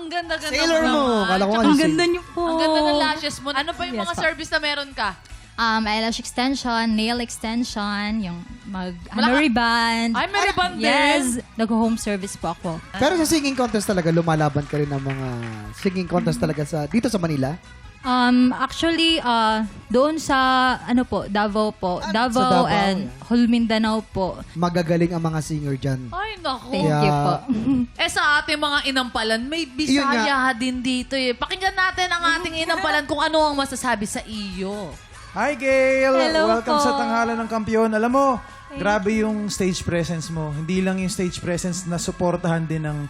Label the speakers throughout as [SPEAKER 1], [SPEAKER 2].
[SPEAKER 1] Ang ganda-ganda
[SPEAKER 2] Sailor mo. Kala ko
[SPEAKER 1] Tsaka
[SPEAKER 2] nga
[SPEAKER 3] Ang ganda niyo po.
[SPEAKER 1] ang ganda ng lashes mo. Ano pa yung
[SPEAKER 3] Yes
[SPEAKER 1] mga
[SPEAKER 3] po.
[SPEAKER 1] service na meron ka?
[SPEAKER 3] Eyelash extension, nail extension, yung
[SPEAKER 1] Wala ka-
[SPEAKER 3] ribbon.
[SPEAKER 1] Ay, may ribbon din.
[SPEAKER 3] Yes, nag-home service po ako.
[SPEAKER 2] Pero sa singing contest talaga, lumalaban ka rin ng mga singing contest talaga dito sa Manila?
[SPEAKER 3] Actually, doon sa, Davao po.
[SPEAKER 2] Sa
[SPEAKER 3] Davao
[SPEAKER 2] Davao,
[SPEAKER 3] and
[SPEAKER 2] yeah.
[SPEAKER 3] Mindanao po.
[SPEAKER 2] Magagaling ang mga singer dyan.
[SPEAKER 1] Ay, naku.
[SPEAKER 3] Thank
[SPEAKER 2] Kaya-
[SPEAKER 3] you po.
[SPEAKER 1] Sa ating mga inampalan, may Bisaya din dito eh. Pakinggan natin ang ating inampalan kung ano ang masasabi sa iyo.
[SPEAKER 4] Hi, Gail!
[SPEAKER 3] Hello
[SPEAKER 4] Welcome
[SPEAKER 3] po.
[SPEAKER 4] sa Tanghalan ng Kampiyon. Alam mo, grabe yung stage presence mo. Hindi lang yung stage presence na suportahan din ng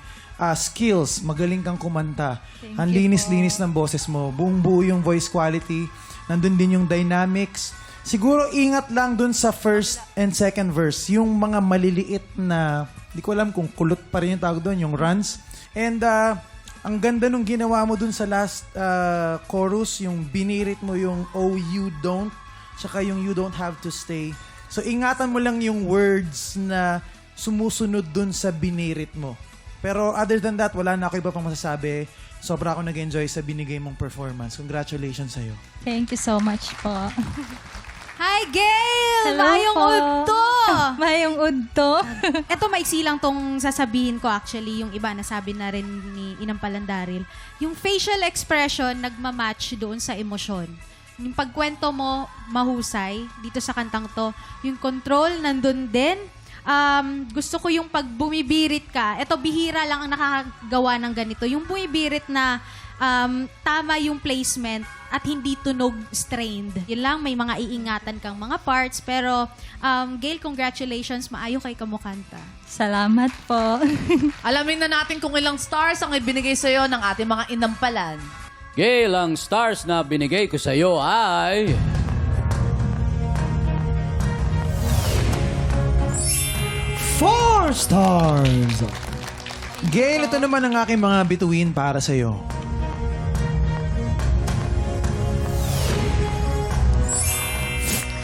[SPEAKER 4] skills. Magaling kang kumanta. Ang linis-linis ng boses mo. Buong-buo yung voice quality. Nandun din yung dynamics. Siguro ingat lang dun sa first and second verse. Yung mga maliliit na, di ko alam kung kulot pa rin yung tawag doon, yung runs. And ang ganda nung ginawa mo dun sa last chorus, yung binirit mo yung "Oh, you don't", tsaka yung "You don't have to stay". So ingatan mo lang yung words na sumusunod dun sa binirit mo. Pero other than that, wala na ako iba pang masasabi. Sobra ako nag-enjoy sa binigay mong performance. Congratulations sa'yo.
[SPEAKER 3] Thank you so much po.
[SPEAKER 5] Hi, Gail!
[SPEAKER 3] Hello
[SPEAKER 5] Mayong
[SPEAKER 3] po.
[SPEAKER 5] udto!
[SPEAKER 3] Mayong udto.
[SPEAKER 5] Ito, maiksi lang tong sasabihin ko actually. Yung iba, nasabi na rin ni Inampalan Daryl. Yung facial expression, nagmamatch doon sa emosyon. Yung pagkwento mo, mahusay dito sa kantang to. Yung control, nandun din. Gusto ko yung pag bumibirit ka. Ito, bihira lang ang nakakagawa ng ganito. Yung bumibirit na tama yung placement at hindi tunog strained. Yun lang, may mga iingatan kang mga parts. Pero, Gail, congratulations. Maayo kay kamukanta.
[SPEAKER 3] Salamat po.
[SPEAKER 1] Alamin na natin kung ilang stars ang ibinigay sa iyo ng ating mga inampalan.
[SPEAKER 6] Gail, ang stars na binigay ko sa iyo ay...
[SPEAKER 2] 4 stars!
[SPEAKER 4] Gail, ito naman ang aking mga bituin para sa'yo.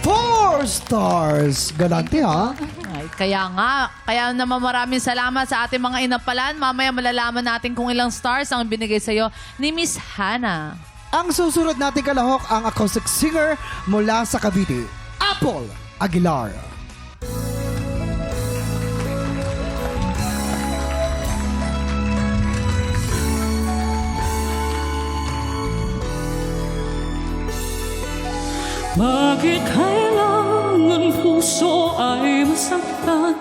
[SPEAKER 2] Four stars! Galante ha?
[SPEAKER 1] Ay, kaya naman maraming salamat sa ating mga inampalan. Mamaya malalaman natin kung ilang stars ang binigay sa iyo ni Miss Hannah.
[SPEAKER 2] Ang susunod nating kalahok ang acoustic singer mula sa Cavite, Apple Aguilar.
[SPEAKER 7] Bakit kailangan puso ay masaktan?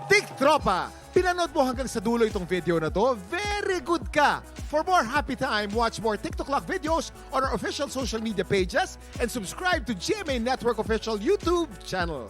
[SPEAKER 8] Tik Tropa! Pinanood mo hanggang sa dulo itong video na to? Very good ka! For more happy time, watch more TikTok Clock videos on our official social media pages and subscribe to GMA Network official YouTube channel.